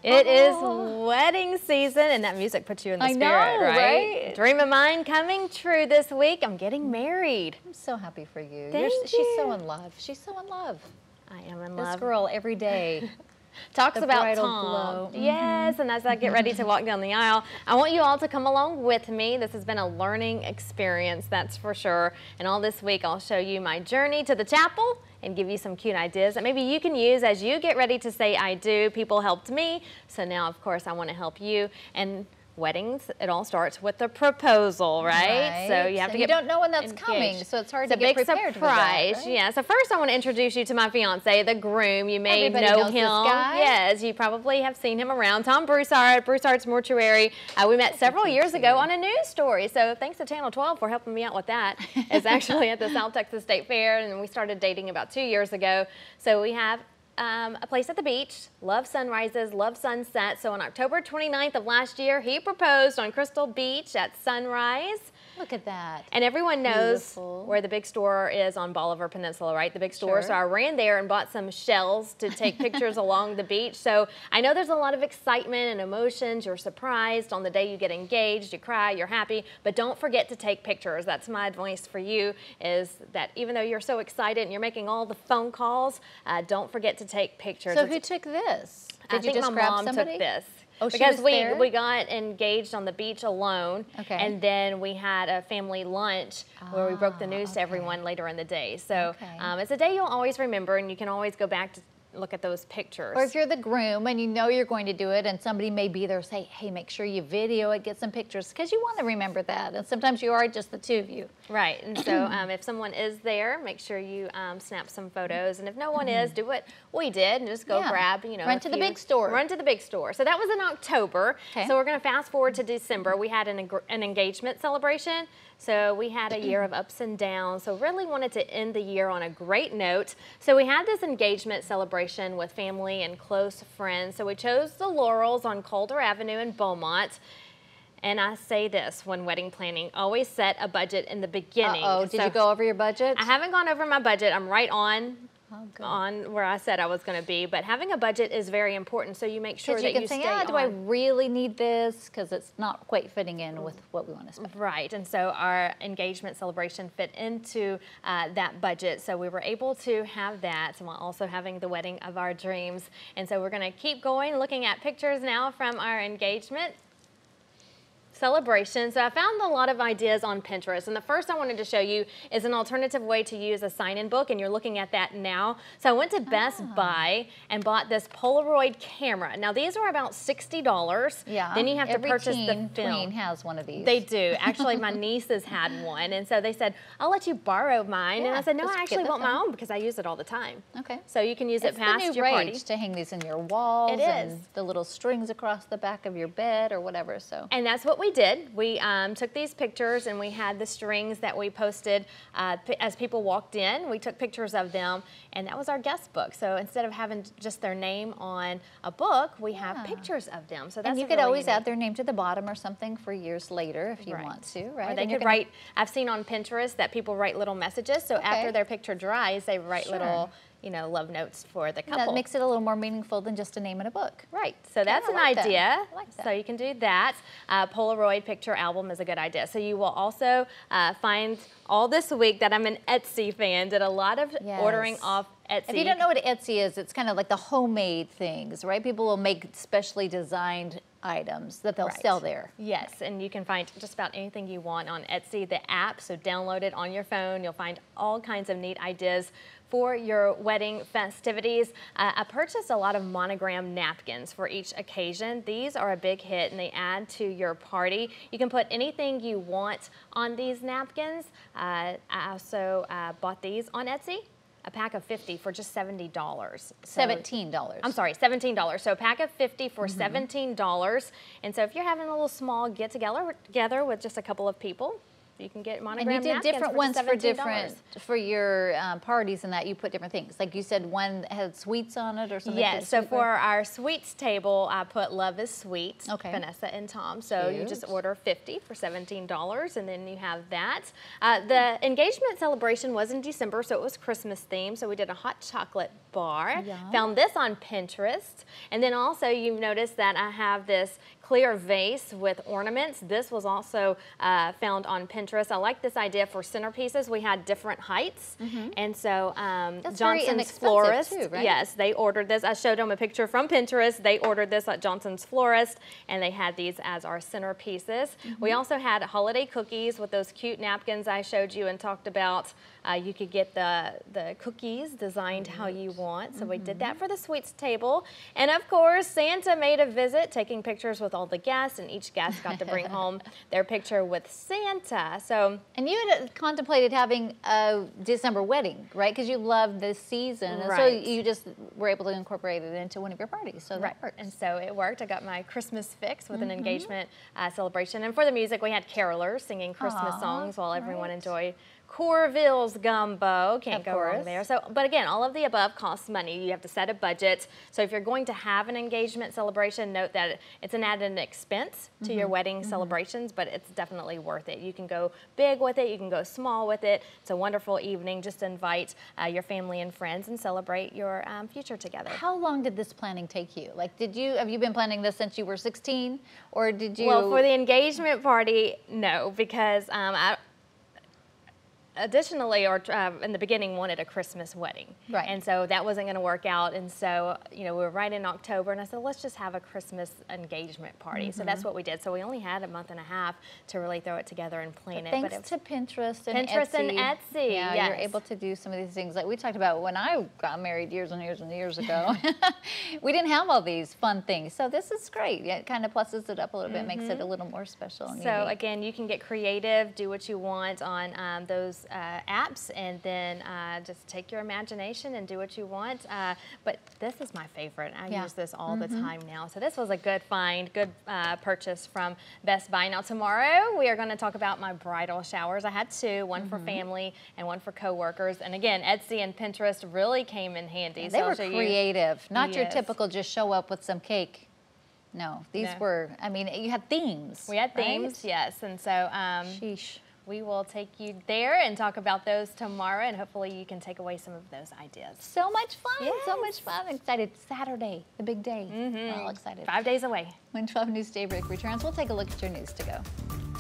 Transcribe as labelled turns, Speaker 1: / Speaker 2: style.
Speaker 1: It is wedding season, and that music puts you in the spirit, right? Dream of mine coming true this week. I'm getting married.
Speaker 2: I'm so happy for you.
Speaker 1: She's
Speaker 2: so in love. She's so in love.
Speaker 1: I am in love.
Speaker 2: This girl every day.
Speaker 1: Talks
Speaker 2: the
Speaker 1: about
Speaker 2: bridal
Speaker 1: Tom.
Speaker 2: glow.
Speaker 1: Yes, and as I get ready to walk down the aisle, I want you all to come along with me. This has been a learning experience, that's for sure. And all this week, I'll show you my journey to the chapel and give you some cute ideas that maybe you can use as you get ready to say I do. People helped me, so now, of course, I want to help you. And weddings, it all starts with the proposal, right? So you have to
Speaker 2: you don't know when that's coming, so it's hard to get prepared
Speaker 1: for that. It's a big surprise. Yeah. So first, I want to introduce you to my fiance, the groom. You may know him. Yes, you probably have seen him around. Tom Broussard, Broussard's Mortuary. We met several years ago on a news story. So thanks to Channel 12 for helping me out with that. It's actually at the South Texas State Fair, and we started dating about 2 years ago. So we have a place at the beach, love sunrises, love sunsets. So on October 29th of last year, he proposed on Crystal Beach at sunrise.
Speaker 2: Look at that.
Speaker 1: And everyone knows where the big store is on Bolivar Peninsula, right? The big store. So I ran there and bought some shells to take pictures along the beach. So I know there's a lot of excitement and emotions. You're surprised on the day you get engaged. You cry, you're happy, but don't forget to take pictures. That's my advice for you, is that even though you're so excited and you're making all the phone calls, don't forget to take pictures.
Speaker 2: So who took this?
Speaker 1: Did you just grab somebody? My mom took this.
Speaker 2: Oh,
Speaker 1: because we got engaged on the beach alone, and then we had a family lunch where we broke the news to everyone later in the day. So it's a day you'll always remember, and you can always go back to look at those pictures.
Speaker 2: Or if you're the groom and you know you're going to do it and somebody may be there, say, hey, make sure you video it, get some pictures, because you want to remember that. And sometimes you are just the two of you.
Speaker 1: Right. And so if someone is there, make sure you snap some photos. And if no one is, do what we did and just go grab,
Speaker 2: run to the big store.
Speaker 1: Run to the big store. So that was in October. So we're going to fast forward to December. We had an engagement celebration. So we had a year of ups and downs, so really wanted to end the year on a great note. So we had this engagement celebration with family and close friends. So we chose the Laurels on Calder Avenue in Beaumont. And I say this when wedding planning, always set a budget in the beginning.
Speaker 2: Did you go over your budget?
Speaker 1: I haven't gone over my budget. I'm right on where I said I was going to be, but having a budget is very important, so you make sure that you stay on.
Speaker 2: Do I really need this? Because it's not quite fitting in with what we want to spend.
Speaker 1: Right, and so our engagement celebration fit into that budget, so we were able to have that, and while also having the wedding of our dreams. And so we're going to keep going, looking at pictures now from our engagement celebration. So I found a lot of ideas on Pinterest, and the first I wanted to show you is an alternative way to use a sign-in book, and you're looking at that now. So I went to Best Buy and bought this Polaroid camera. Now these are about $60.
Speaker 2: Yeah.
Speaker 1: Then you have to purchase the film.
Speaker 2: Tween has one of these.
Speaker 1: They do. Actually, my nieces had one, and so they said, "I'll let you borrow mine." And I said, "No, I actually want my own because I use it all the time."
Speaker 2: Okay.
Speaker 1: So you can use it past your party.
Speaker 2: To hang these in your walls.
Speaker 1: It is.
Speaker 2: And the little strings across the back of your bed or whatever. So.
Speaker 1: And that's what we did. We took these pictures, and we had the strings that we posted as people walked in. We took pictures of them, and that was our guest book. So instead of having just their name on a book, we have pictures of them. So that's
Speaker 2: and you could always add their name to the bottom or something for years later if you want to, right?
Speaker 1: Or they could write. I've seen on Pinterest that people write little messages. So after their picture dries, they write little, love notes for the couple.
Speaker 2: That makes it a little more meaningful than just a name in a book.
Speaker 1: Right. So that's an idea. I like that. So you can do that. Polaroid picture album is a good idea. So you will also find all this week that I'm an Etsy fan. Did a lot of ordering off Etsy.
Speaker 2: If you don't know what Etsy is, it's kind of like the homemade things, right? People will make specially designed items that they'll sell there.
Speaker 1: Yes, and you can find just about anything you want on Etsy, the app, so download it on your phone. You'll find all kinds of neat ideas for your wedding festivities. I purchased a lot of monogram napkins for each occasion. These are a big hit, and they add to your party. You can put anything you want on these napkins. I also bought these on Etsy. A pack of 50 for just $70. So,
Speaker 2: $17.
Speaker 1: I'm sorry, $17. So a pack of 50 for $17. And so if you're having a little small get-together with just a couple of people, You can get monogrammed
Speaker 2: napkins. And you did different ones for your parties and that you put different things. Like you said, one had sweets on it or something.
Speaker 1: Yes, so for our sweets table, I put Love is Sweet, Vanessa and Tom. So you just order 50 for $17, and then you have that. The engagement celebration was in December, so it was Christmas themed. So we did a hot chocolate bar. Yum. Found this on Pinterest. And then also you notice that I have this clear vase with ornaments. This was also found on Pinterest. I like this idea for centerpieces. We had different heights. And so Johnson's Florist, too, right? Yes, they ordered this. I showed them a picture from Pinterest. They ordered this at Johnson's Florist, and they had these as our centerpieces. We also had holiday cookies with those cute napkins I showed you and talked about. You could get the cookies designed how you want. So we did that for the sweets table. And of course, Santa made a visit, taking pictures with all the guests, and each guest got to bring home their picture with Santa. So,
Speaker 2: and you had contemplated having a December wedding, right? Because you love this season. And so you just were able to incorporate it into one of your parties. So that worked.
Speaker 1: And so it worked. I got my Christmas fix with an engagement celebration. And for the music, we had carolers singing Christmas songs while everyone enjoyed Corville's gumbo. Can't go wrong there. So, but again, all of the above costs money. You have to set a budget. So if you're going to have an engagement celebration, note that it's an added expense to your wedding celebrations, but it's definitely worth it. You can go big with it. You can go small with it. It's a wonderful evening. Just invite your family and friends and celebrate your future together.
Speaker 2: How long did this planning take you? Like, have you been planning this since you were 16, or did you?
Speaker 1: Well, for the engagement party, no, because additionally, or in the beginning, wanted a Christmas wedding. Right. And so that wasn't going to work out. And so, you know, we were right in October, and I said, let's just have a Christmas engagement party. So that's what we did. So we only had a month and a half to really throw it together and plan it.
Speaker 2: Thanks to Pinterest and Etsy.
Speaker 1: Yeah,
Speaker 2: you're able to do some of these things. Like we talked about when I got married years and years and years ago. We didn't have all these fun things. So this is great. It kind of pluses it up a little bit, makes it a little more special and unique.
Speaker 1: Again, you can get creative, do what you want on those apps, and then just take your imagination and do what you want. But this is my favorite. I use this all the time now. So this was a good find, good purchase from Best Buy. Now tomorrow we are going to talk about my bridal showers. I had two, one for family and one for coworkers. And again, Etsy and Pinterest really came in handy.
Speaker 2: Yeah, they were creative, not your typical just show up with some cake. No, these were, I mean, you had themes.
Speaker 1: We had themes, yes. And so we will take you there and talk about those tomorrow, and hopefully you can take away some of those ideas.
Speaker 2: So much fun, so much fun. Excited. Saturday, the big day. We're all excited.
Speaker 1: 5 days away.
Speaker 2: When 12 News Daybreak returns, we'll take a look at your news to go.